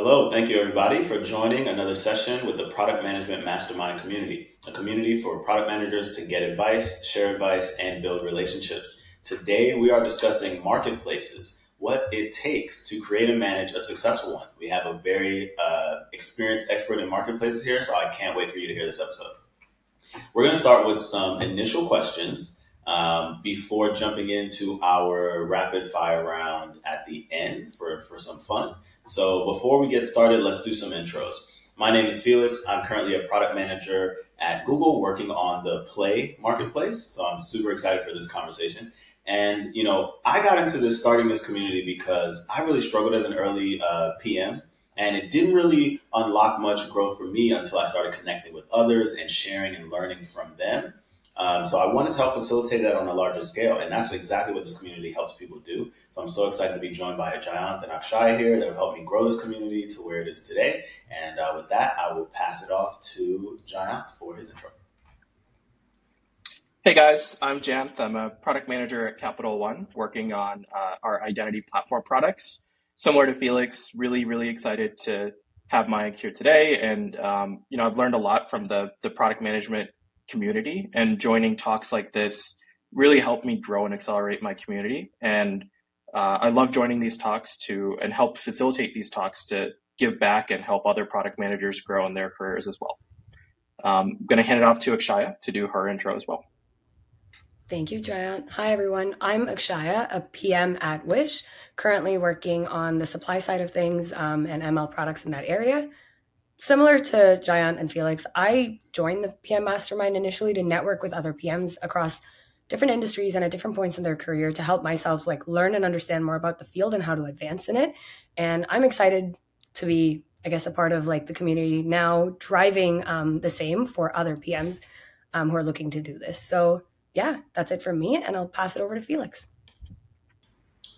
Hello, thank you everybody for joining another session with the Product Management Mastermind community, a community for product managers to get advice, share advice, and build relationships. Today we are discussing marketplaces, what it takes to create and manage a successful one. We have a very experienced expert in marketplaces here, so I can't wait for you to hear this episode. We're going to start with some initial questions before jumping into our rapid fire round at the end for some fun. So before we get started, let's do some intros. My name is Felix. I'm currently a product manager at Google working on the Play marketplace. So I'm super excited for this conversation. And, I got into starting this community because I really struggled as an early PM. And it didn't really unlock much growth for me until I started connecting with others and sharing and learning from them. So I wanted to help facilitate that on a larger scale. And that's exactly what this community helps people do. So I'm so excited to be joined by Jayanth and Akshay here that will help me grow this community to where it is today. And with that, I will pass it off to Jayanth for his intro. Hey guys, I'm Janth. I'm a product manager at Capital One working on our identity platform products. Similar to Felix, really excited to have Mayank here today. And, I've learned a lot from the product management community, and joining talks like this really helped me grow and accelerate my community. And I love joining these talks and help facilitate these talks to give back and help other product managers grow in their careers as well. I'm going to hand it off to Akshaya to do her intro as well. Thank you, Jayant. Hi, everyone. I'm Akshaya, a PM at Wish, currently working on the supply side of things and ML products in that area. Similar to Jayant and Felix, I joined the PM Mastermind initially to network with other PMs across different industries and at different points in their career to help myself learn and understand more about the field and how to advance in it. And I'm excited to be, a part of the community now, driving the same for other PMs who are looking to do this. So yeah, that's it from me, and I'll pass it over to Felix.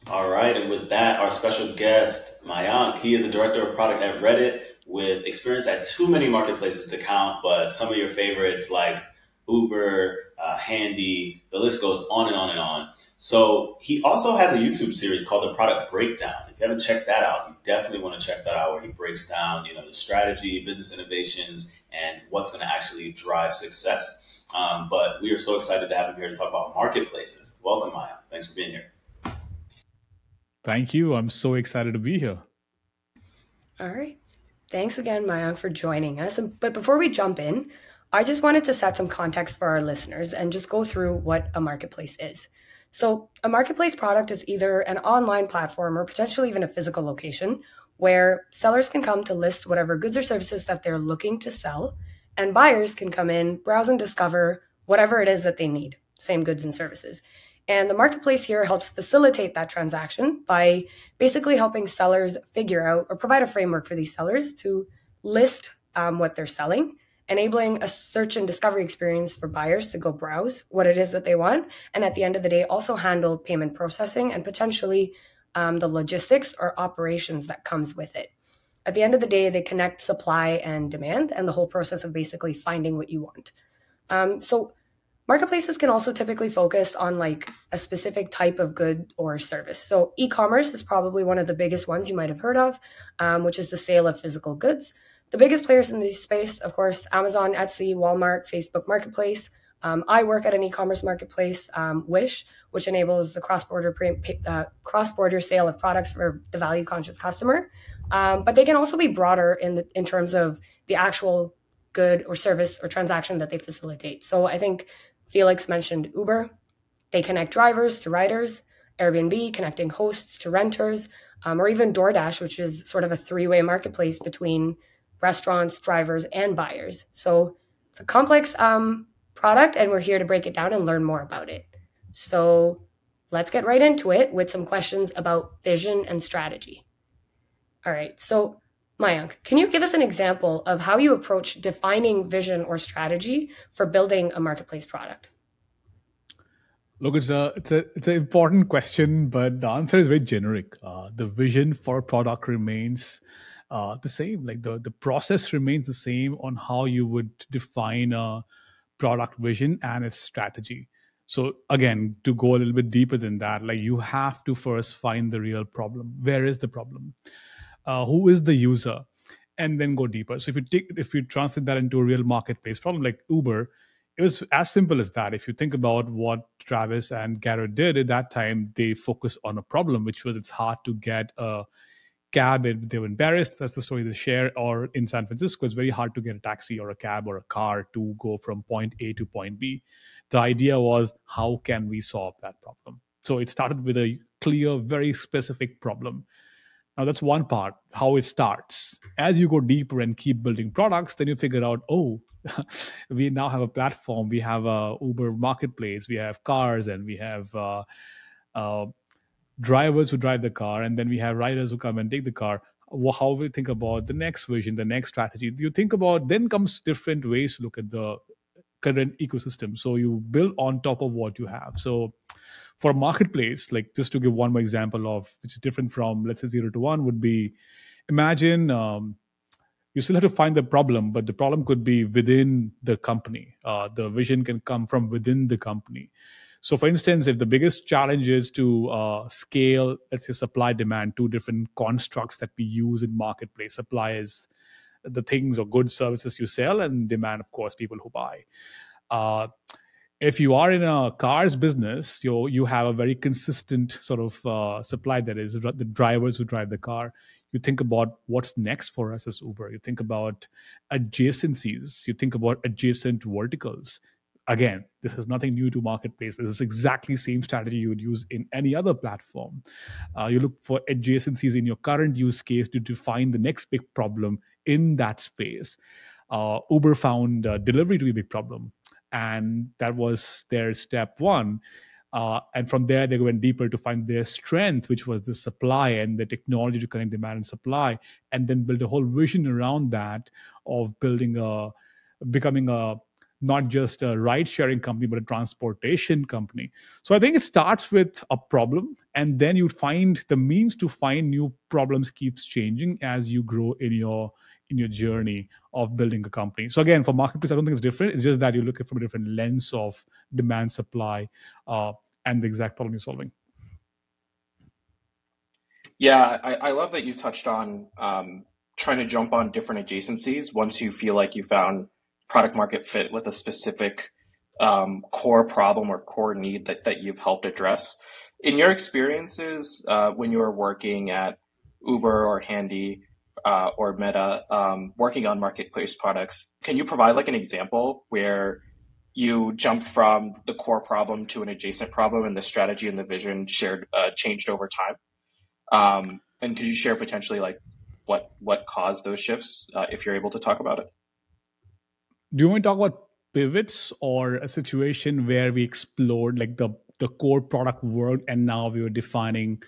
All right, and with that, our special guest, Mayank, he is a director of product at Reddit with experience at too many marketplaces to count, but some of your favorites like Uber, Handy, the list goes on and on and on. So he also has a YouTube series called The Product Breakdown. If you haven't checked that out, you definitely want to check that out, where he breaks down, the strategy, business innovations, and what's going to actually drive success. But we are so excited to have him here to talk about marketplaces. Welcome, Maya. Thanks for being here. Thank you. I'm so excited to be here. All right. Thanks again, Mayank, for joining us. But before we jump in, I just wanted to set some context for our listeners and just go through what a marketplace is. So a marketplace product is either an online platform or potentially even a physical location where sellers can come to list whatever goods or services that they're looking to sell, and buyers can come in, browse and discover whatever it is that they need, same goods and services. And the marketplace here helps facilitate that transaction by basically helping sellers figure out or provide a framework for these sellers to list what they're selling, enabling a search and discovery experience for buyers to go browse what it is that they want. And at the end of the day, also handle payment processing and potentially the logistics or operations that comes with it. At the end of the day, they connect supply and demand and the whole process of basically finding what you want. So marketplaces can also typically focus on a specific type of good or service. So e-commerce is probably one of the biggest ones you might have heard of, which is the sale of physical goods. The biggest players in this space, of course, Amazon, Etsy, Walmart, Facebook Marketplace. I work at an e-commerce marketplace, Wish, which enables the cross-border sale of products for the value-conscious customer. But they can also be broader in terms of the actual good or service or transaction that they facilitate. So I think Felix mentioned Uber. They connect drivers to riders, Airbnb connecting hosts to renters, or even DoorDash, which is sort of a three-way marketplace between restaurants, drivers, and buyers. So it's a complex product, and we're here to break it down and learn more about it. So let's get right into it with some questions about vision and strategy. All right, so Mayank, can you give us an example of how you approach defining vision or strategy for building a marketplace product? Look, it's an important question, but the answer is very generic. The vision for a product remains the same. The process remains the same on how you would define a product vision and its strategy. So again, to go a little bit deeper than that, you have to first find the real problem. Where is the problem? who is the user, and then go deeper. So if you translate that into a real marketplace problem like Uber, it was as simple as that. If you think about what Travis and Garrett did at that time, they focused on a problem, which was it's hard to get a cab. They were embarrassed. That's the story they share. Or in San Francisco, it's very hard to get a taxi or a cab or a car to go from point A to point B. The idea was, how can we solve that problem? So it started with a clear, very specific problem. Now that's one part, how it starts. As you go deeper and keep building products, then you figure out, oh, we now have a platform. We have a Uber marketplace. We have cars, and we have uh, drivers who drive the car, and then we have riders who come and take the car. How we think about the next vision, the next strategy. You think about, then comes different ways to look at the current ecosystem. So you build on top of what you have. So for a marketplace, like just to give one more example of which is different from, let's say, 0 to 1, would be, imagine you still have to find the problem, but the problem could be within the company. The vision can come from within the company. So for instance, if the biggest challenge is to scale, let's say, supply demand, two different constructs that we use in marketplace. Supply is the things or goods, services you sell, and demand, of course, people who buy. Uh, if you are in a cars business, you have a very consistent sort of supply, that is the drivers who drive the car. You think about what's next for us as Uber. You think about adjacencies. You think about adjacent verticals. Again, this is nothing new to marketplace. This is exactly the same strategy you would use in any other platform. You look for adjacencies in your current use case to define the next big problem in that space. Uber found delivery to be a big problem, and that was their step one. And from there, they went deeper to find their strength, which was the supply and the technology to connect demand and supply, and then build a whole vision around that of becoming a not just a ride-sharing company, but a transportation company. So I think it starts with a problem, and then you find the means to find new problems keeps changing as you grow in your journey of building a company. So again, for marketplace, I don't think it's different. It's just that you look at it from a different lens of demand, supply, and the exact problem you're solving. Yeah, I love that you touched on trying to jump on different adjacencies once you feel like you found product market fit with a specific core problem or core need that you've helped address. In your experiences, when you were working at Uber or Handy or Meta, working on marketplace products, can you provide like an example where you jumped from the core problem to an adjacent problem and the strategy and the vision changed over time? And could you share potentially like what caused those shifts, if you're able to talk about it? Do you want to talk about pivots or a situation where we explored like the core product worked and now we were defining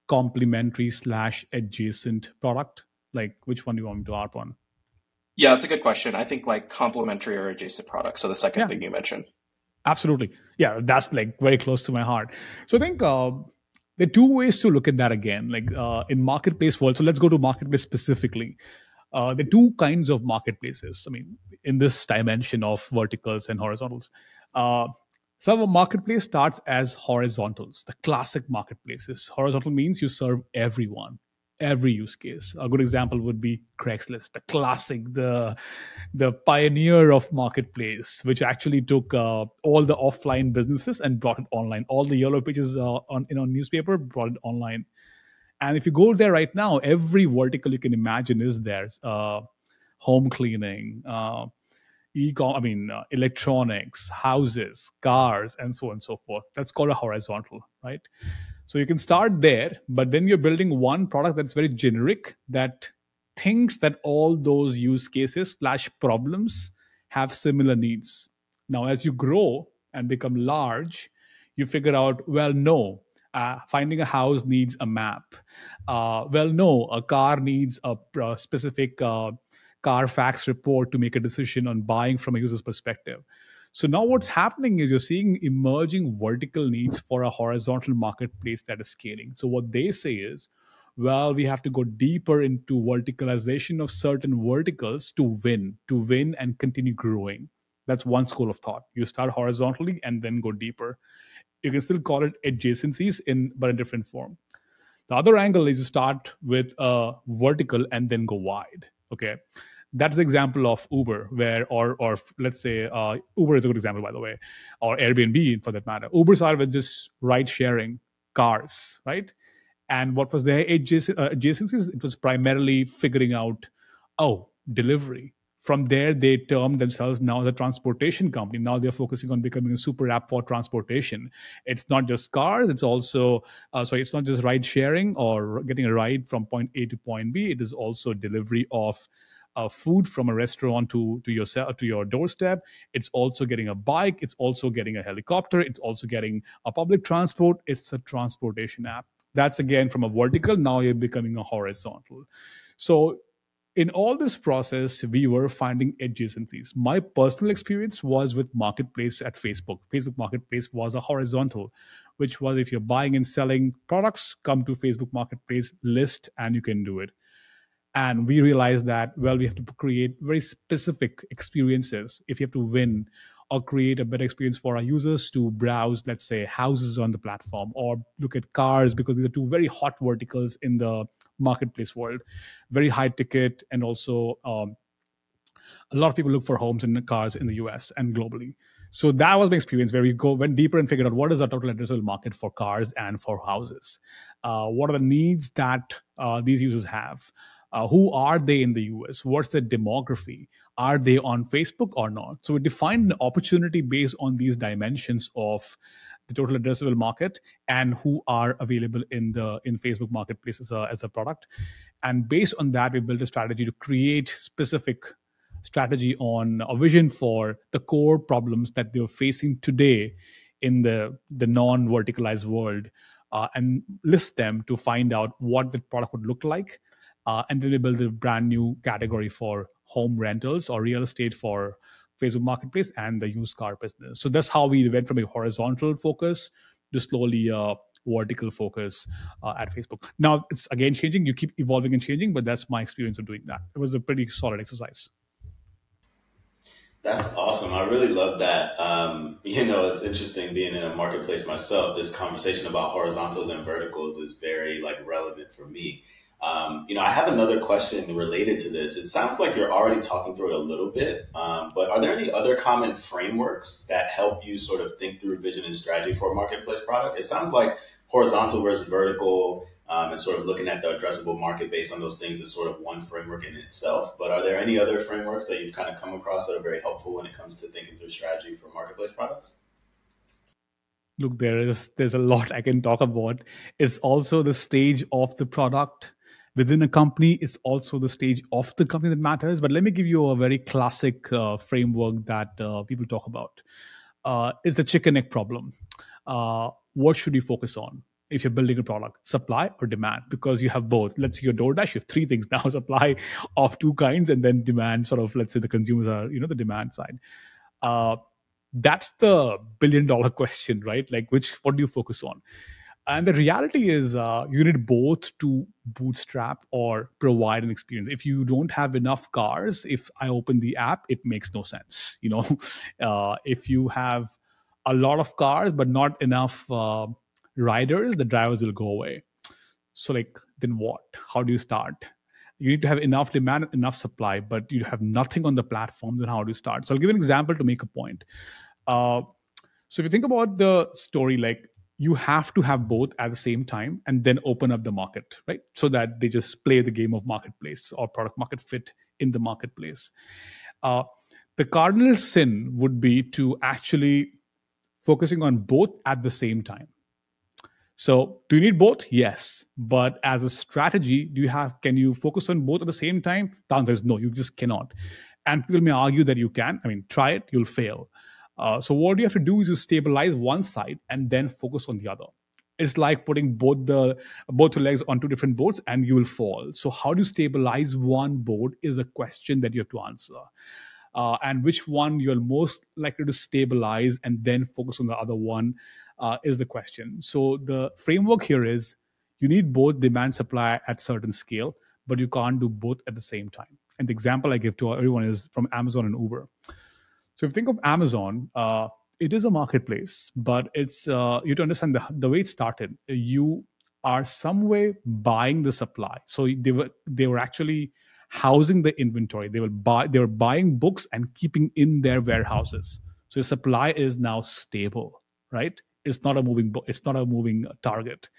complementary / adjacent product? Like, which one do you want me to harp on? Yeah, that's a good question. I think like complementary or adjacent products. So the second thing you mentioned. Absolutely. Yeah, that's like very close to my heart. So I think there are two ways to look at that again, like in marketplace world. So let's go to marketplace specifically. There are two kinds of marketplaces. I mean, in this dimension of verticals and horizontals. Some of marketplace starts as horizontals, the classic marketplaces. Horizontal means you serve everyone, every use case. A good example would be Craigslist, the classic, the pioneer of marketplace, which actually took all the offline businesses and brought it online. All the yellow pages in our newspaper brought it online. And if you go there right now, every vertical you can imagine is there. Home cleaning, electronics, houses, cars, and so on and so forth. That's called a horizontal, right? So you can start there, but then you're building one product that's very generic that thinks that all those use cases / problems have similar needs. Now, as you grow and become large, you figure out, well, no, finding a house needs a map. Well, no, a car needs a specific Carfax report to make a decision on buying from a user's perspective. So now what's happening is you're seeing emerging vertical needs for a horizontal marketplace that is scaling. So what they say is, well, we have to go deeper into verticalization of certain verticals to win and continue growing. That's one school of thought. You start horizontally and then go deeper. You can still call it adjacencies but in different form. The other angle is you start with a vertical and then go wide. Okay, that's the example of Uber, where or let's say Uber is a good example, by the way, or Airbnb for that matter. Uber started with just ride sharing cars, right? And what was their adjacencies? It was primarily figuring out, oh, delivery. From there, they termed themselves now the transportation company. Now they're focusing on becoming a super app for transportation. It's not just cars. It's also, it's not just ride sharing or getting a ride from point A to point B. It is also delivery of food from a restaurant to your doorstep. It's also getting a bike. It's also getting a helicopter. It's also getting a public transport. It's a transportation app. That's again from a vertical. Now you're becoming a horizontal. So in all this process, we were finding adjacencies. My personal experience was with Marketplace at Facebook. Facebook Marketplace was a horizontal, which was if you're buying and selling products, come to Facebook Marketplace, list, and you can do it. And we realized that, well, we have to create very specific experiences if you have to win or create a better experience for our users to browse, let's say, houses on the platform or look at cars, because these are two very hot verticals in the marketplace world, very high ticket. And also a lot of people look for homes and cars in the US and globally. So that was my experience, where we went deeper and figured out what is the total addressable market for cars and for houses. What are the needs that these users have? Who are they in the US? What's their demography? Are they on Facebook or not? So we defined an opportunity based on these dimensions of the total addressable market and who are available in Facebook Marketplace as a product. And based on that, we built a strategy to create specific strategy on a vision for the core problems that they're facing today in the non-verticalized world, and list them to find out what the product would look like. And then we build a brand new category for home rentals or real estate for Facebook Marketplace and the used car business. So that's how we went from a horizontal focus to slowly vertical focus at Facebook. Now it's again changing. You keep evolving and changing, but that's my experience of doing that. It was a pretty solid exercise. That's awesome. I really love that. It's interesting being in a marketplace myself. This conversation about horizontals and verticals is very relevant for me. I have another question related to this. It sounds like you're already talking through it a little bit, but are there any other common frameworks that help you sort of think through vision and strategy for a marketplace product? It sounds like horizontal versus vertical, and sort of looking at the addressable market based on those things is sort of one framework in itself. But are there any other frameworks that you've kind of come across that are very helpful when it comes to thinking through strategy for marketplace products? Look, there's a lot I can talk about. It's also the stage of the product within a company. It's also the stage of the company that matters. But let me give you a very classic framework that people talk about. It's the chicken egg problem. What should you focus on if you're building a product? Supply or demand? Because you have both. Let's say your DoorDash, you have three things now: supply of two kinds, and then demand. Sort of, let's say the consumers are, the demand side. That's the billion-dollar question, right? Like, what do you focus on? And the reality is you need both to bootstrap or provide an experience. If you don't have enough cars, if I open the app, it makes no sense. If you have a lot of cars but not enough riders, the drivers will go away. So then what? How do you start? You need to have enough demand, enough supply, but you have nothing on the platform. Then how do you start? So I'll give an example to make a point. So if you think about the story, you have to have both at the same time and then open up the market, right? So that they just play the game of marketplace or product market fit in the marketplace. The cardinal sin would be to actually focusing on both at the same time. So do you need both? Yes. But as a strategy, can you focus on both at the same time? The answer is no, you just cannot. And people may argue that you can. Try it, you'll fail. So what you have to do is you stabilize one side and then focus on the other. It's like putting both your legs on two different boats and you will fall. So how do you stabilize one boat is a question that you have to answer. And which one you're most likely to stabilize and then focus on the other one is the question. So the framework here is you need both demand supply at certain scale, but you can't do both at the same time. And the example I give to everyone is from Amazon and Uber. So if you think of Amazon, it is a marketplace, but it's you have to understand the way it started. You are some way buying the supply. So they were actually housing the inventory. They were buying books and keeping in their warehouses. So the supply is now stable, right? It's not a moving target.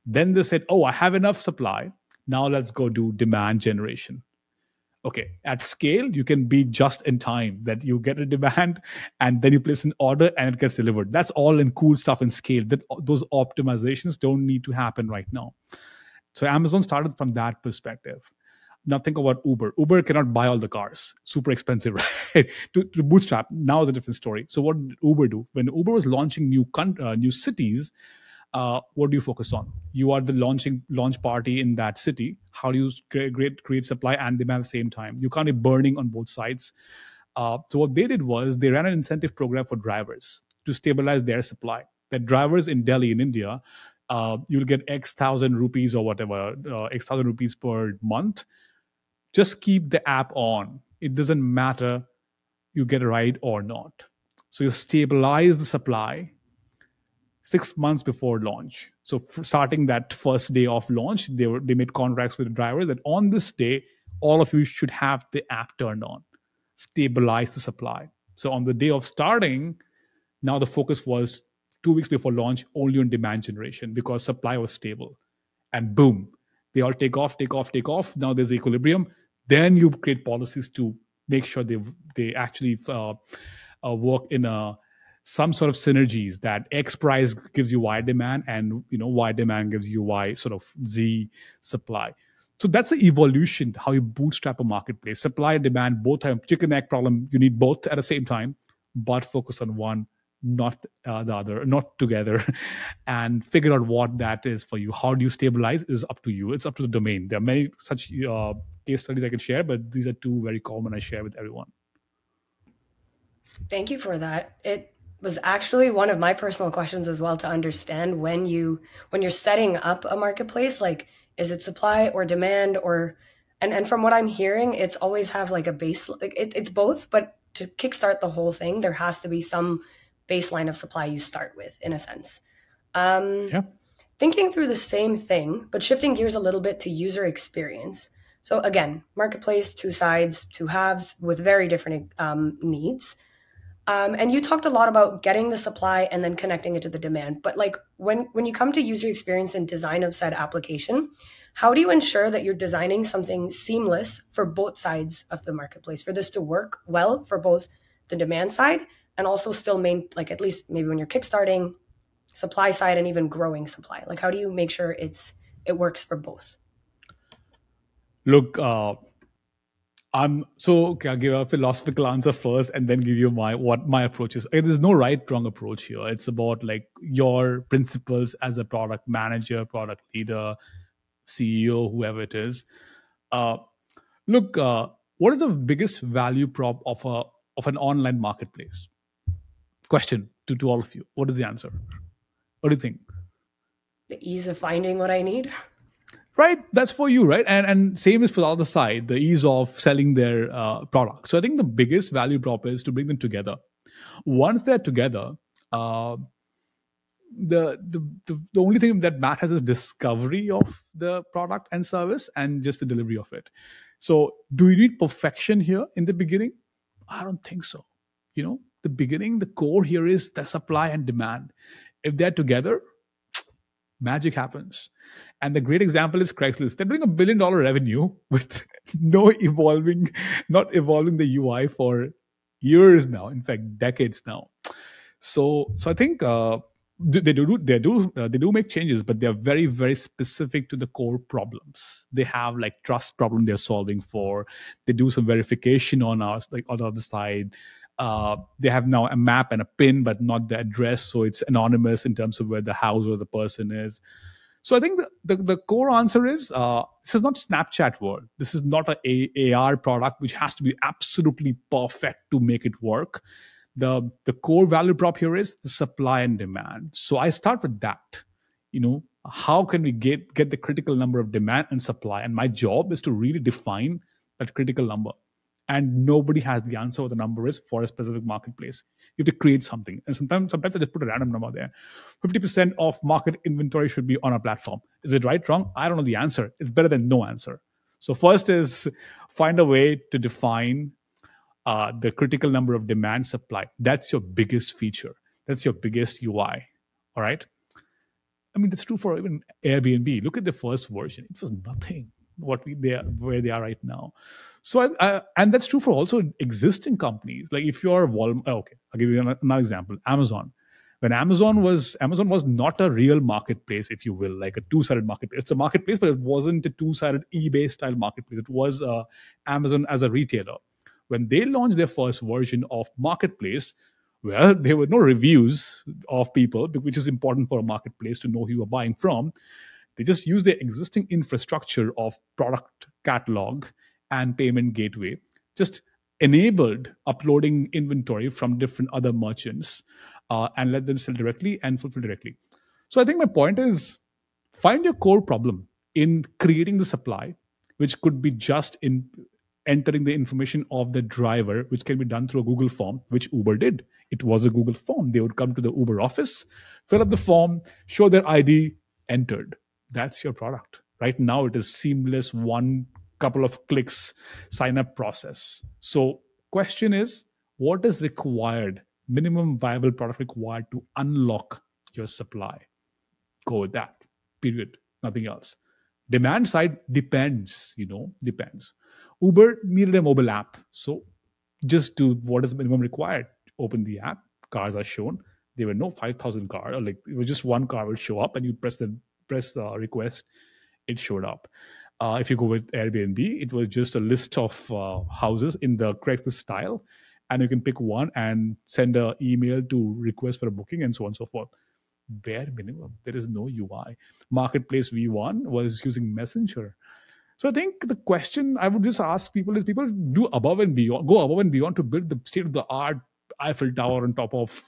Then they said, "Oh, I have enough supply. Now let's go do demand generation." Okay, at scale, you can be just in time, that you get a demand and then you place an order and it gets delivered. That's all in cool stuff in scale. Those optimizations don't need to happen right now. So Amazon started from that perspective. Now think about Uber. Uber cannot buy all the cars. Super expensive, right? to bootstrap. Now is a different story. So what did Uber do? When Uber was launching new cities, what do you focus on? You are the launch party in that city. How do you create supply and demand at the same time? You can't be burning on both sides. So what they did was they ran an incentive program for drivers to stabilize their supply. That drivers in Delhi, in India, you'll get X thousand rupees or whatever, X thousand rupees per month. Just keep the app on. It doesn't matter you get a ride or not. So you stabilize the supply 6 months before launch. So starting that first day of launch, they made contracts with the drivers that on this day, all of you should have the app turned on. Stabilize the supply. So on the day of starting, now the focus was 2 weeks before launch only on demand generation because supply was stable. And boom, they all take off. Now there's equilibrium. Then you create policies to make sure they actually work in some sort of synergies, that X price gives you Y demand, and Y demand gives you Y sort of Z supply. So that's the evolution, how you bootstrap a marketplace. Supply and demand both have chicken egg problem. You need both at the same time, but focus on one, not the other, not together, and figure out what that is for you. How do you stabilize is up to you. It's up to the domain. There are many such case studies I can share, but these are two very common I share with everyone. Thank you for that. It was actually one of my personal questions as well, to understand when you're setting up a marketplace, like, is it supply or demand, or and from what I'm hearing, it's always have like a base, like it's both, but to kickstart the whole thing, there has to be some baseline of supply you start with, in a sense. Thinking through the same thing, but shifting gears a little bit to user experience. So again, marketplace, two sides, two halves with very different needs. And you talked a lot about getting the supply and then connecting it to the demand. But like when you come to user experience and design of said application, how do you ensure that you're designing something seamless for both sides of the marketplace, for this to work well for both the demand side and also still like at least maybe when you're kickstarting, supply side and even growing supply? Like, how do you make sure it works for both? Look, I'll give a philosophical answer first and then give you what my approach is. There's no right, wrong approach here. It's about like your principles as a product manager, product leader, CEO, whoever it is. What is the biggest value prop of an online marketplace? Question to all of you. What is the answer? What do you think? The ease of finding what I need. Right, that's for you, right? And same is for the other side, the ease of selling their product. So I think the biggest value prop is to bring them together. Once they're together, the only thing that matters is discovery of the product and service and just the delivery of it. So do you need perfection here in the beginning? I don't think so. The beginning, the core here is the supply and demand. If they're together, magic happens. And the great example is Craigslist. They're doing $1 billion revenue with not evolving the UI for years now. In fact, decades now. So I think they do make changes, but they're very, very specific to the core problems. They have like trust problem they're solving for. They do some verification on the other side. They have now a map and a pin, but not the address, so it's anonymous in terms of where the house or the person is. So I think the core answer is this is not Snapchat world. This is not an AR product which has to be absolutely perfect to make it work. The core value prop here is the supply and demand. So I start with that. How can we get the critical number of demand and supply? And my job is to really define that critical number. and nobody has the answer what the number is for a specific marketplace. You have to create something. And sometimes I just put a random number there. 50% of market inventory should be on a platform. Is it right, wrong? I don't know the answer. It's better than no answer. So first is find a way to define the critical number of demand supply. That's your biggest feature. That's your biggest UI. All right. I mean, that's true for even Airbnb. Look at the first version. It was nothing where they are right now. So, and that's true for also existing companies. Like if you're Walmart, okay, I'll give you another example. Amazon. When Amazon was not a real marketplace, if you will, like a two-sided marketplace. It's a marketplace, but it wasn't a two-sided eBay-style marketplace. It was Amazon as a retailer. When they launched their first version of marketplace, well, there were no reviews of people, which is important for a marketplace to know who you are buying from. They just used their existing infrastructure of product catalog and payment gateway, just enabled uploading inventory from different other merchants and let them sell directly and fulfill directly. So I think my point is find your core problem in creating the supply, which could be just in entering the information of the driver, which can be done through a Google form, which Uber did. It was a Google form. They would come to the Uber office, fill up the form, show their ID, entered. That's your product. Right now, it is seamless, one couple of clicks sign up process. So question is, what is required, minimum viable product required to unlock your supply? Go with that, period, nothing else. Demand side depends. Uber needed a mobile app. So just do what is minimum required. Open the app, cars are shown. There were no 5,000 cars, or like it was just one car would show up and you press the request, it showed up. If you go with Airbnb, it was just a list of houses in the Craigslist style, and you can pick one and send an email to request for a booking and so on and so forth. Bare minimum. There is no UI. Marketplace V1 was using Messenger. So I think the question I would just ask people is, people do go above and beyond to build the state-of-the-art Eiffel Tower on top of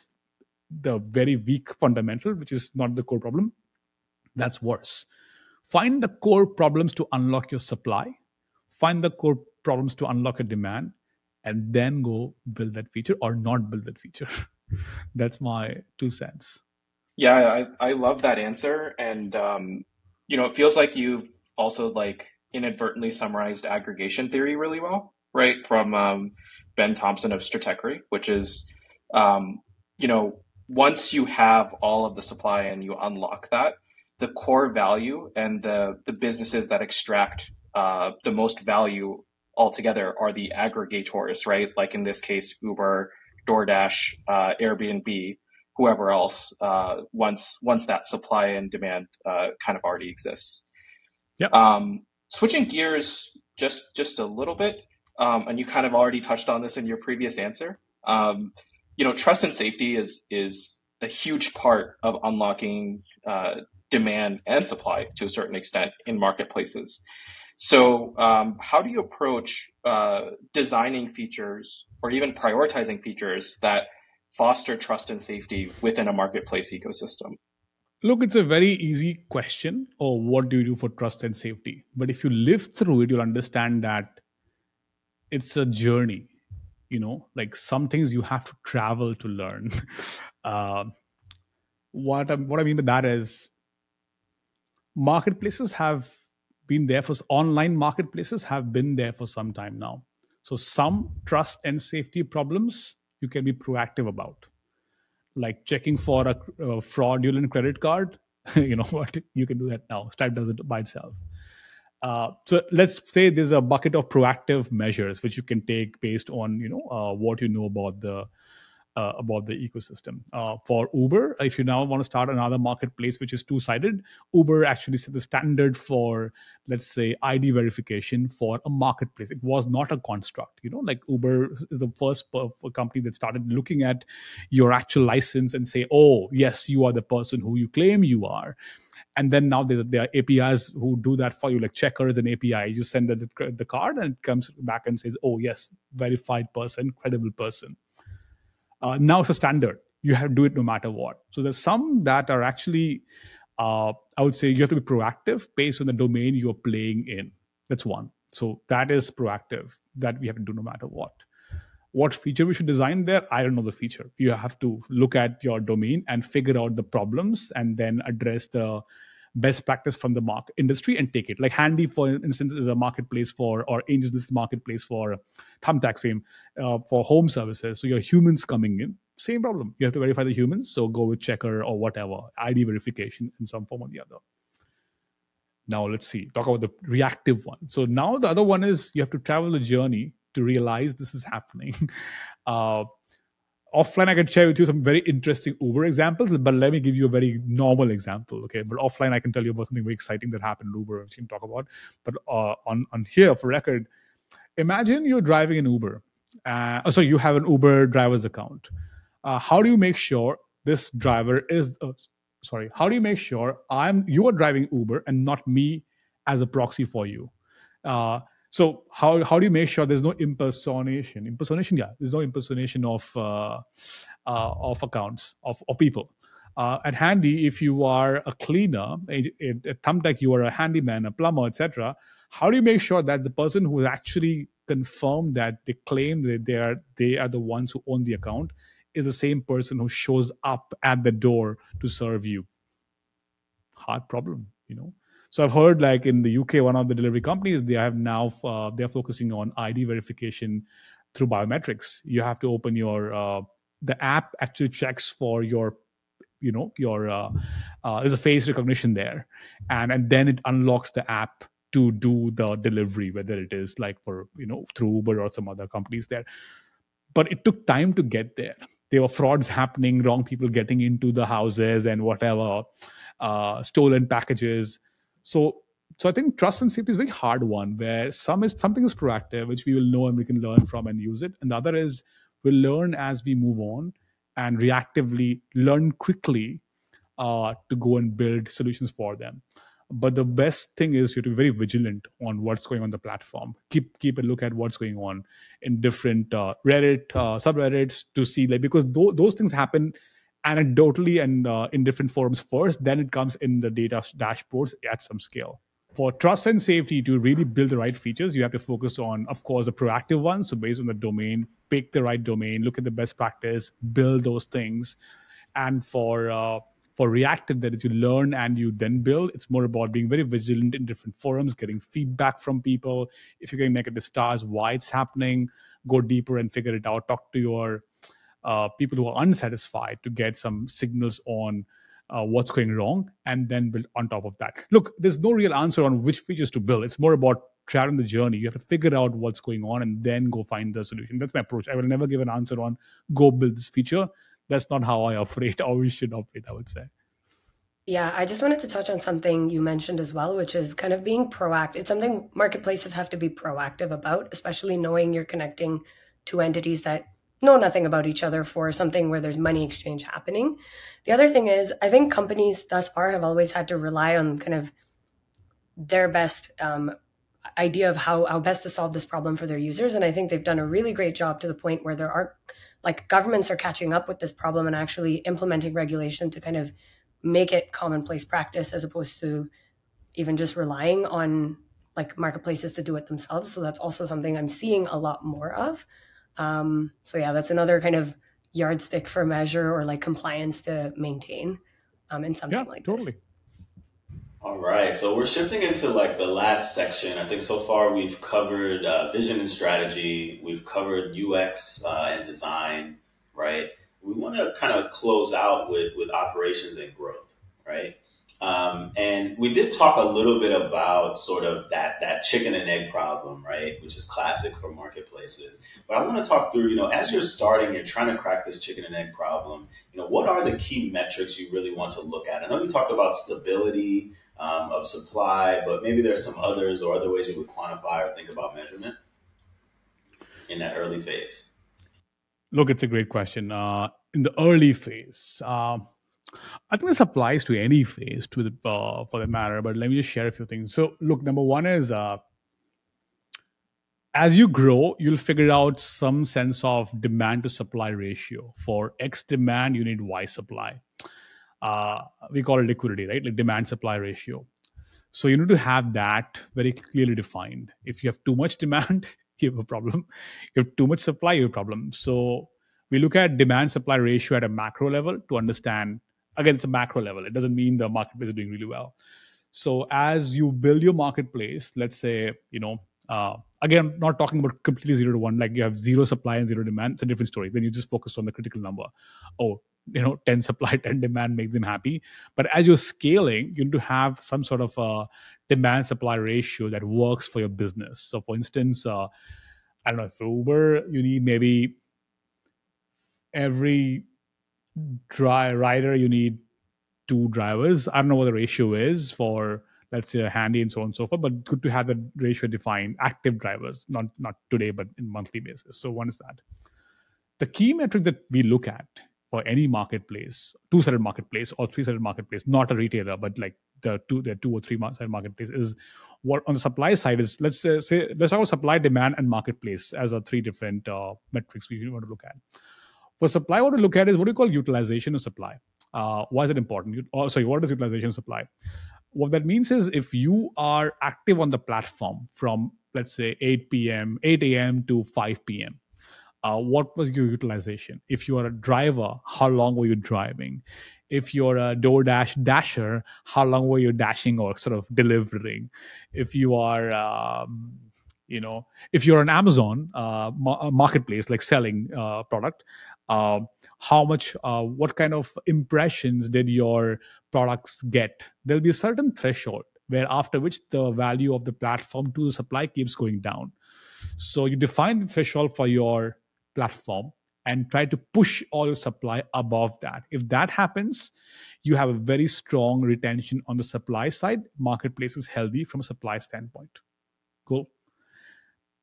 the very weak fundamental, which is not the core problem. That's worse. Find the core problems to unlock your supply. Find the core problems to unlock a demand, and then go build that feature or not build that feature. That's my 2 cents. Yeah, I love that answer. And, it feels like you've also inadvertently summarized aggregation theory really well, right? From Ben Thompson of Stratechery, which is, once you have all of the supply and you unlock that, the core value and the businesses that extract the most value altogether are the aggregators, right? Like in this case, Uber, DoorDash, Airbnb, whoever else, once that supply and demand kind of already exists. Yep. Switching gears just a little bit, and you kind of already touched on this in your previous answer. Trust and safety is a huge part of unlocking demand and supply to a certain extent in marketplaces. So how do you approach designing features or even prioritizing features that foster trust and safety within a marketplace ecosystem? Look, it's a very easy question. Oh, what do you do for trust and safety? But if you live through it, you'll understand that it's a journey. Like some things you have to travel to learn. What I mean by that is marketplaces have been there online marketplaces have been there for some time now. So some trust and safety problems you can be proactive about, like checking for a fraudulent credit card. You know what? You can do that now. Stripe does it by itself. So let's say there's a bucket of proactive measures which you can take based on what you know about the ecosystem. For Uber, if you now want to start another marketplace which is two-sided, Uber actually set the standard for, let's say, ID verification for a marketplace. It was not a construct. Like Uber is the first company that started looking at your actual license and say, oh, yes, you are the person who you claim you are. And then now there are APIs who do that for you, like Checkr is an API. You send the card and it comes back and says, oh, yes, verified person, credible person. Now it's a standard. You have to do it no matter what. So there's some that are actually, I would say you have to be proactive based on the domain you're playing in. That's one. So that is proactive that we have to do no matter what. What feature we should design there? I don't know the feature. You have to look at your domain and figure out the problems and then address the best practice from the industry and take it. Like Handy, for instance, is a marketplace for, or Angels List marketplace for Thumbtack, same for home services. So your humans coming in, same problem. You have to verify the humans. So go with Checker or whatever, ID verification in some form or the other. Now let's see, talk about the reactive one. So now the other one is you have to travel the journey to realize this is happening. Offline, I can share with you some very interesting Uber examples, but let me give you a very normal example, okay? But offline, I can tell you about something very exciting that happened in Uber, which we can talk about. But on here, for record, imagine you're driving an Uber. So you have an Uber driver's account. How do you make sure this driver is... how do you make sure you are driving Uber and not me as a proxy for you? So how do you make sure there's no impersonation? There's no impersonation of accounts of people. At Handy, if you are a cleaner, at Thumbtack, you are a handyman, a plumber, etc. How do you make sure that the person who actually confirmed that they claim that they are the ones who own the account is the same person who shows up at the door to serve you? Hard problem, So I've heard, like in the UK, one of the delivery companies, they have now they're focusing on ID verification through biometrics. You have to open your the app actually checks for your there's a face recognition there, and then it unlocks the app to do the delivery, whether it is like for through Uber or some other companies there. But it took time to get there. There were frauds happening, wrong people getting into the houses and whatever, stolen packages. So I think trust and safety is a very hard one, where something is proactive, which we will know and we can learn from and use it. And the other is we'll learn as we move on and reactively learn quickly to go and build solutions for them. But the best thing is you have to be very vigilant on what's going on the platform. Keep a look at what's going on in different Reddit, subreddits to see, like, because those things happen anecdotally and in different forums first, then it comes in the data dashboards at some scale. For trust and safety, to really build the right features, you have to focus on, of course, the proactive ones. So based on the domain, pick the right domain, look at the best practice, build those things. And for reactive, that is, you learn and you then build. It's more about being very vigilant in different forums, getting feedback from people. If you're getting negative stars, why it's happening, go deeper and figure it out. Talk to your people who are unsatisfied to get some signals on what's going wrong, and then build on top of that. Look, there's no real answer on which features to build. It's more about traveling the journey. You have to figure out what's going on and then go find the solution. That's my approach. I will never give an answer on go build this feature. That's not how I operate, or we should operate, I would say. Yeah, I just wanted to touch on something you mentioned as well, which is kind of being proactive. It's something marketplaces have to be proactive about, especially knowing you're connecting to entities that know nothing about each other for something where there's money exchange happening. The other thing is, I think companies thus far have always had to rely on kind of their best idea of how best to solve this problem for their users. And I think they've done a really great job to the point where there are, like, governments are catching up with this problem and actually implementing regulation to kind of make it commonplace practice, as opposed to even just relying on like marketplaces to do it themselves. So that's also something I'm seeing a lot more of. So yeah, that's another kind of yardstick for measure or like compliance to maintain in something like totally. this. All right, so we're shifting into like the last section. I think so far we've covered vision and strategy. We've covered UX and design, right? We want to kind of close out with operations and growth, right? And we did talk a little bit about sort of that chicken and egg problem, right? Which is classic for marketplaces. But I want to talk through, as you're starting, you're trying to crack this chicken and egg problem, what are the key metrics you really want to look at? I know you talked about stability of supply, but maybe there's some others or other ways you would quantify or think about measurement in that early phase. Look, it's a great question. In the early phase, I think this applies to any phase, for the matter. But let me just share a few things. So, look, number one is as you grow, you'll figure out some sense of demand to supply ratio. For X demand, you need Y supply. We call it liquidity, right? Like demand supply ratio. So you need to have that very clearly defined. If you have too much demand, you have a problem. You have too much supply, you have a problem. So we look at demand supply ratio at a macro level to understand. Again, it's a macro level. It doesn't mean the marketplace is doing really well. So as you build your marketplace, let's say, again, I'm not talking about completely 0 to 1, like you have zero supply and zero demand. It's a different story. Then you just focus on the critical number. Oh, 10 supply, 10 demand, make them happy. But as you're scaling, you need to have some sort of a demand supply ratio that works for your business. So for instance, I don't know, for Uber, you need maybe every rider, you need 2 drivers. I don't know what the ratio is for, let's say, a handy and so on and so forth, but good to have the ratio defined. Active drivers, not today, but in monthly basis. So one is that. The key metric that we look at for any marketplace, two-sided marketplace or three-sided marketplace, not a retailer, but like the two or three-sided marketplace, is what on the supply side is. Let's talk about supply, demand, and marketplace as a 3 different metrics we want to look at. For supply, what we look at is what we call utilization of supply. Why is it important? What is utilization of supply? What that means is if you are active on the platform from, let's say, 8 a.m. to 5 p.m., what was your utilization? If you are a driver, how long were you driving? If you're a DoorDash dasher, how long were you dashing or sort of delivering? If you are, if you're an Amazon marketplace, like selling product, how much, what kind of impressions did your products get? There'll be a certain threshold where after which the value of the platform to the supply keeps going down. So you define the threshold for your platform and try to push all your supply above that. If that happens, you have a very strong retention on the supply side. Marketplace is healthy from a supply standpoint. Cool.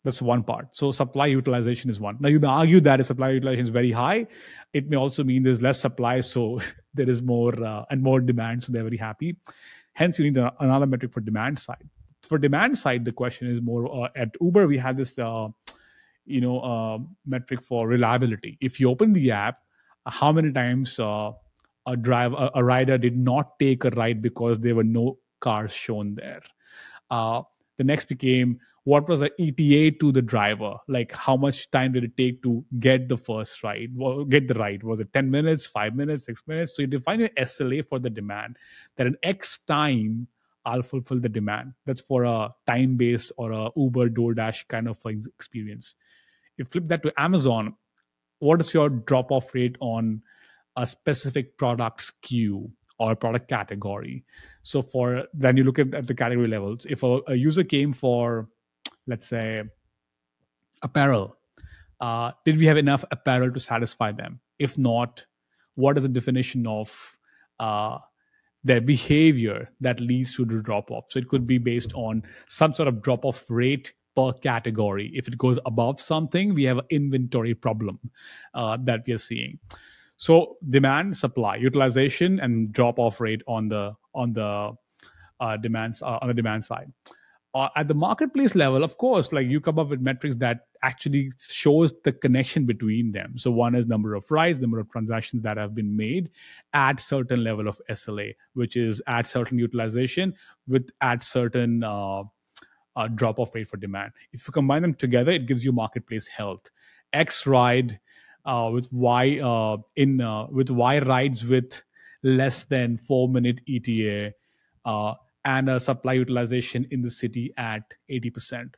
That's one part. So supply utilization is one. Now you may argue that if supply utilization is very high, it may also mean there's less supply, so there is more and more demand, so they're very happy. Hence, you need another metric for demand side. For demand side, the question is more at Uber. We have this metric for reliability. If you open the app, how many times a rider did not take a ride because there were no cars shown there. The next became, what was the ETA to the driver? Like how much time did it take to get the first ride, get the ride? Was it 10 minutes, 5 minutes, 6 minutes? So you define your SLA for the demand, that in X time, I'll fulfill the demand. That's for a time-based or a Uber, DoorDash kind of experience. You flip that to Amazon, what is your drop-off rate on a specific product SKU or product category? So then you look at the category levels. If a user came for, let's say, apparel, did we have enough apparel to satisfy them? If not, what is the definition of their behavior that leads to the drop-off? So it could be based on some sort of drop-off rate per category. If it goes above something, we have an inventory problem that we are seeing. So demand, supply, utilization, and drop-off rate on the demand side. At the marketplace level, of course, like you come up with metrics that actually shows the connection between them. So one is number of rides, number of transactions that have been made at certain level of SLA, which is at certain utilization at certain drop-off rate for demand. If you combine them together, it gives you marketplace health. X ride with Y with Y rides with less than 4-minute ETA. And a supply utilization in the city at 80%.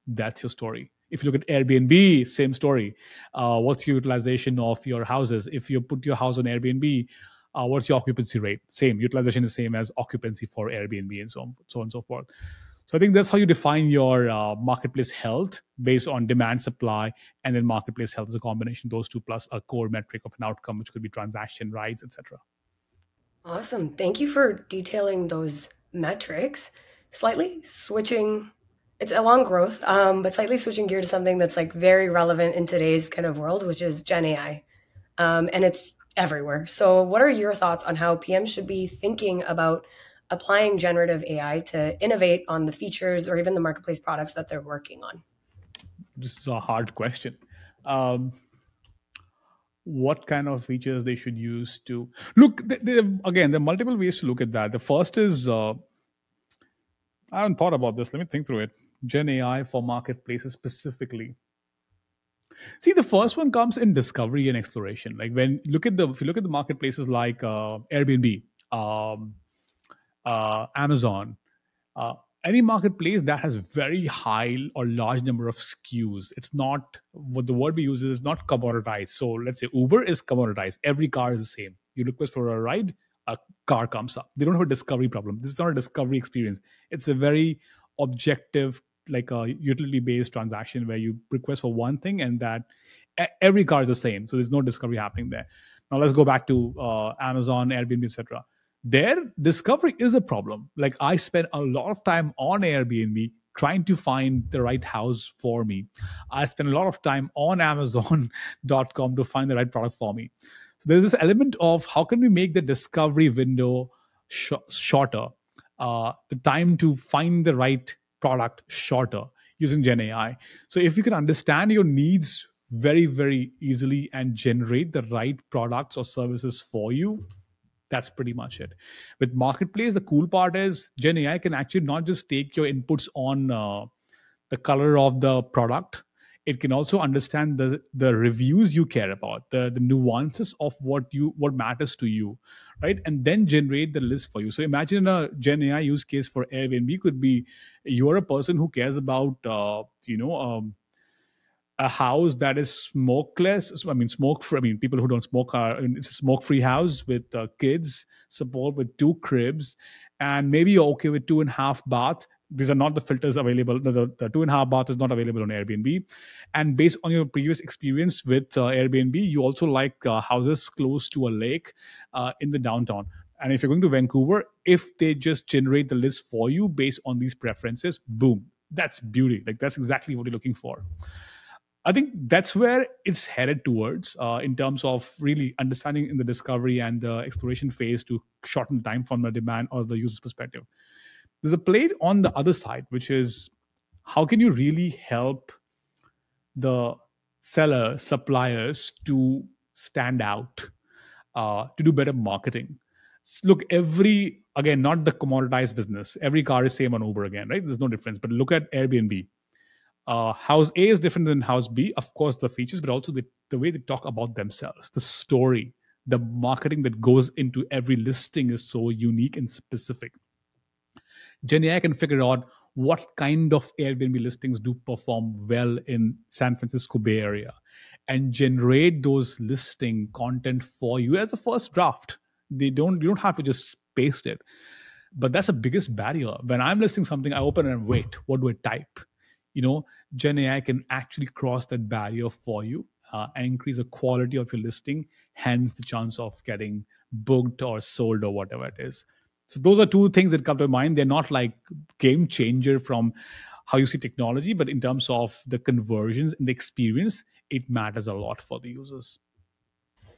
That's your story. If you look at Airbnb, same story. What's your utilization of your houses? If you put your house on Airbnb, what's your occupancy rate? Same. Utilization is same as occupancy for Airbnb and so on and so forth. So I think that's how you define your marketplace health based on demand, supply, and then marketplace health is a combination of those two plus a core metric of an outcome, which could be transaction, rides, etc. Awesome. Thank you for detailing those metrics. Slightly switching, it's a long growth, but slightly switching gear to something that's like very relevant in today's kind of world, which is Gen AI. And it's everywhere. So what are your thoughts on how PMs should be thinking about applying generative AI to innovate on the features or even the marketplace products that they're working on? This is a hard question. What kind of features they should use to look? Again, there are multiple ways to look at that. The first is I haven't thought about this. Let me think through it. Gen AI for marketplaces specifically. See, the first one comes in discovery and exploration. Like when if you look at the marketplaces like Airbnb, um, Amazon, uh, any marketplace that has very high or large number of SKUs, it's not what the word we use is not commoditized. So let's say Uber is commoditized. Every car is the same. You request for a ride, a car comes up. They don't have a discovery problem. This is not a discovery experience. It's a very objective, like a utility based transaction where you request for one thing and that every car is the same. So there's no discovery happening there. Now let's go back to Amazon, Airbnb, etc. Their discovery is a problem. Like I spend a lot of time on Airbnb trying to find the right house for me. I spend a lot of time on Amazon.com to find the right product for me. So there's this element of how can we make the discovery window shorter, the time to find the right product shorter using Gen AI. So if you can understand your needs very, very easily and generate the right products or services for you, that's pretty much it. With Marketplace, the cool part is Gen AI can actually not just take your inputs on the color of the product. It can also understand the reviews you care about, the nuances of what matters to you, right? And then generate the list for you. So imagine a Gen AI use case for Airbnb could be you're a person who cares about a house that is smokeless. I mean, smoke free. I mean, people who don't smoke it's a smoke free house with kids support with 2 cribs, and maybe you're okay with 2.5 bath. These are not the filters available. The 2.5 bath is not available on Airbnb. And based on your previous experience with Airbnb, you also like houses close to a lake in the downtown. And if you're going to Vancouver, if they just generate the list for you based on these preferences, boom, that's beauty. Like that's exactly what you're looking for. I think that's where it's headed towards in terms of really understanding in the discovery and the exploration phase to shorten time from the demand or the user's perspective. There's a play on the other side, which is how can you really help the seller suppliers to stand out, to do better marketing. Look, again, not the commoditized business. Every car is same on Uber again, right? There's no difference. But look at Airbnb. House A is different than House B. Of course, the features, but also the way they talk about themselves, the story, the marketing that goes into every listing is so unique and specific. Gen AI can figure out what kind of Airbnb listings do perform well in San Francisco Bay Area and generate those listing content for you as the first draft. You don't have to just paste it. But that's the biggest barrier. When I'm listing something, I open and wait, what do I type? Gen AI can actually cross that barrier for you and increase the quality of your listing, hence the chance of getting booked or sold or whatever it is. So those are 2 things that come to mind. They're not like game changer from how you see technology, but in terms of the conversions and the experience, it matters a lot for the users.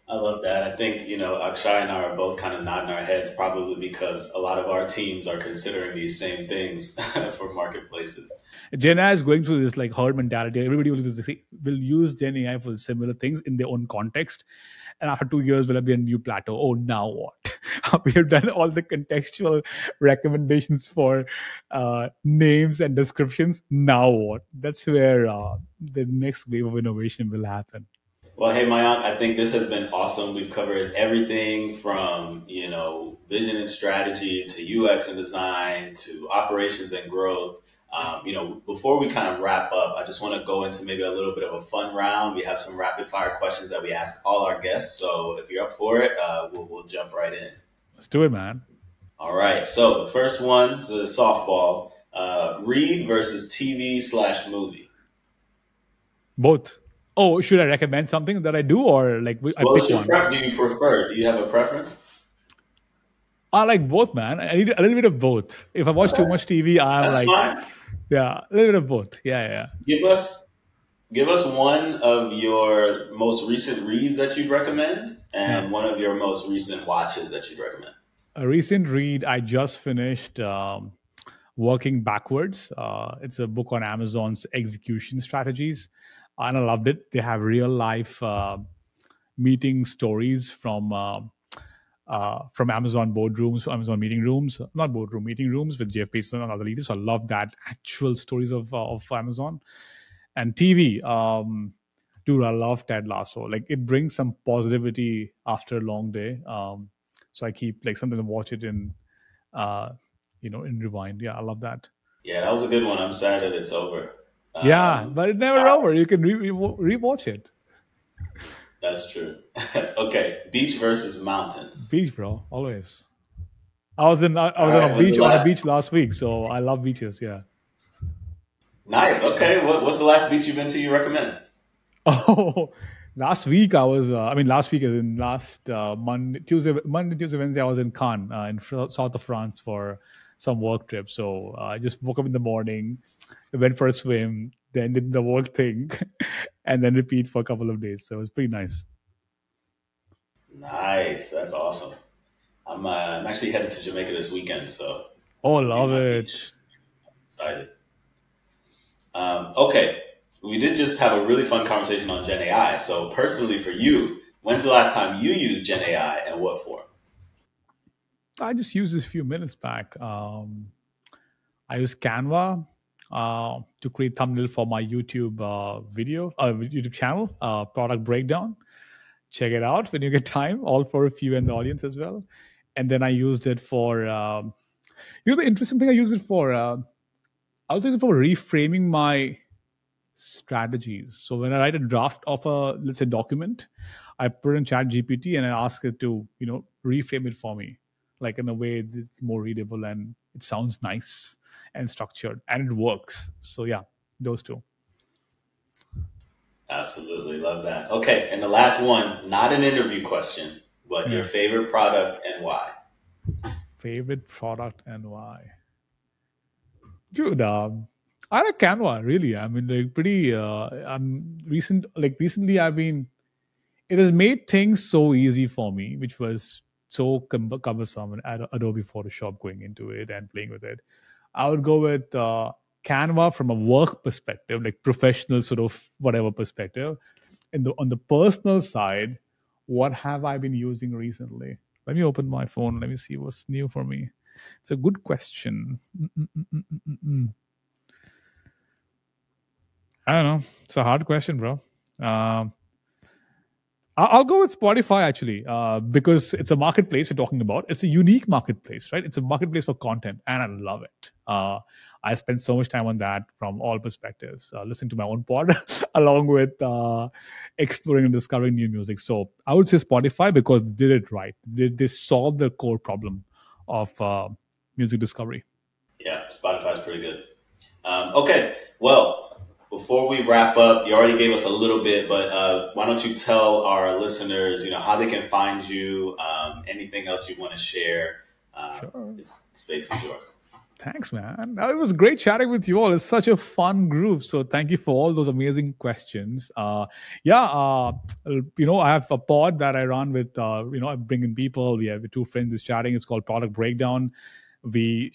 I love that. I think, Akshay and I are both kind of nodding our heads, probably because a lot of our teams are considering these same things for marketplaces. Gen AI is going through this like herd mentality. Everybody will use Gen AI for similar things in their own context. And after 2 years, will there be a new plateau? Oh, now what? We have done all the contextual recommendations for names and descriptions. Now what? That's where the next wave of innovation will happen. Well, hey, Mayank, I think this has been awesome. We've covered everything from, vision and strategy to UX and design to operations and growth. Before we kind of wrap up, I just want to go into maybe a little bit of a fun round. We have some rapid fire questions that we ask all our guests. So if you're up for it, we'll jump right in. Let's do it, man. All right. So the first one is a softball. Read versus TV/movie. Both. Oh, should I recommend something that I do or like I pick one? Do you prefer? Do you have a preference? I like both, man. I need a little bit of both. If I watch too much TV, I'm That's like, fine. Yeah, a little bit of both. Yeah. Give us one of your most recent reads that you'd recommend and one of your most recent watches that you'd recommend. A recent read I just finished, Working Backwards. It's a book on Amazon's execution strategies. And I loved it. They have real life meeting stories from from Amazon boardrooms, Amazon meeting rooms, not boardroom, meeting rooms with Jeff Bezos and other leaders. So I love that actual stories of Amazon. And TV, dude, I love Ted Lasso. Like it brings some positivity after a long day. So I keep like sometimes I watch it in, in rewind. Yeah, I love that. Yeah, that was a good one. I'm sad that it's over. Yeah, but it's never over. You can rewatch it. That's true. Okay, beach versus mountains. Beach, bro, always. I was on a beach last week, so I love beaches. Yeah. Nice. Okay, what's the last beach you've been to? You recommend? Oh, last week I was. Last week is in last Monday, Tuesday, Wednesday. I was in Cannes, in south of France for some work trip. So I just woke up in the morning, went for a swim, then did the work thing, and then repeat for a couple of days. So it was pretty nice. Nice. That's awesome. I'm actually headed to Jamaica this weekend, so. Oh, love it. Excited. Okay. We did just have a really fun conversation on Gen AI. So personally for you, when's the last time you used Gen AI and what for? I just used this a few minutes back. I used Canva to create thumbnail for my YouTube YouTube channel, Product Breakdown. Check it out when you get time, all for a few in the audience as well. And then I used it for, the interesting thing I used it for, I was using it for reframing my strategies. So when I write a draft of let's say, document, I put in ChatGPT and I ask it to, reframe it for me, like in a way that's more readable and it sounds nice and structured and it works. So yeah, those two. Absolutely. Love that. Okay. And the last one, not an interview question, but your favorite product and why? Favorite product and why? Dude, I like Canva, really. I mean, like recently it has made things so easy for me, which was so cumbersome and Adobe Photoshop going into it and playing with it. I would go with Canva from a work perspective, like professional sort of whatever perspective. And on the personal side, what have I been using recently? Let me open my phone. Let me see what's new for me. It's a good question. I don't know. It's a hard question, bro. I'll go with Spotify actually, because it's a marketplace you're talking about. It's a unique marketplace, right? It's a marketplace for content, and I love it. I spend so much time on that from all perspectives, listening to my own pod, along with exploring and discovering new music. So I would say Spotify because they did it right. They solved the core problem of music discovery. Yeah, Spotify's pretty good. Okay, well, before we wrap up, you already gave us a little bit, but why don't you tell our listeners, how they can find you, anything else you want to share? Sure. This space is yours. Thanks, man. It was great chatting with you all. It's such a fun group. So thank you for all those amazing questions. I have a pod that I run with, I bring in people. We have two friends is chatting. It's called Product Breakdown. We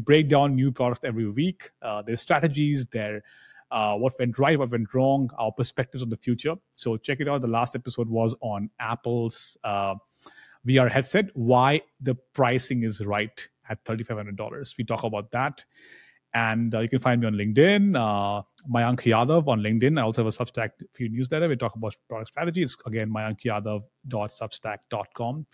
break down new products every week. Their strategies, what went right, what went wrong, our perspectives on the future. So check it out. The last episode was on Apple's VR headset, why the pricing is right at $3,500. We talk about that. And you can find me on LinkedIn, Mayank Yadav on LinkedIn. I also have a Substack few newsletter. We talk about product strategy. It's again, mayankyadav.substack.com.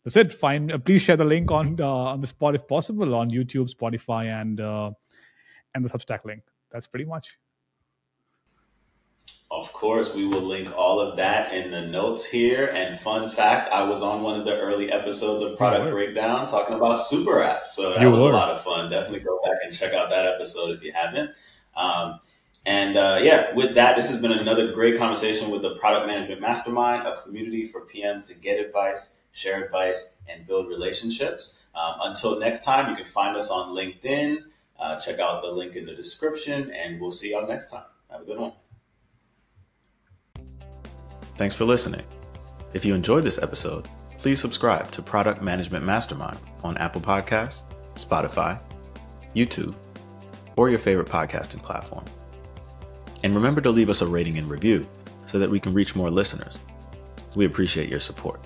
That's it. Please share the link on the spot if possible on YouTube, Spotify, and the Substack link. That's pretty much. Of course, we will link all of that in the notes here. And fun fact, I was on one of the early episodes of Product Breakdown talking about super apps. So that was a lot of fun. Definitely go back and check out that episode if you haven't. With that, this has been another great conversation with the Product Management Mastermind, a community for PMs to get advice, share advice, and build relationships. Until next time, you can find us on LinkedIn. Check out the link in the description, and we'll see y'all next time. Have a good one. Thanks for listening. If you enjoyed this episode, please subscribe to Product Management Mastermind on Apple Podcasts, Spotify, YouTube, or your favorite podcasting platform. And remember to leave us a rating and review so that we can reach more listeners. We appreciate your support.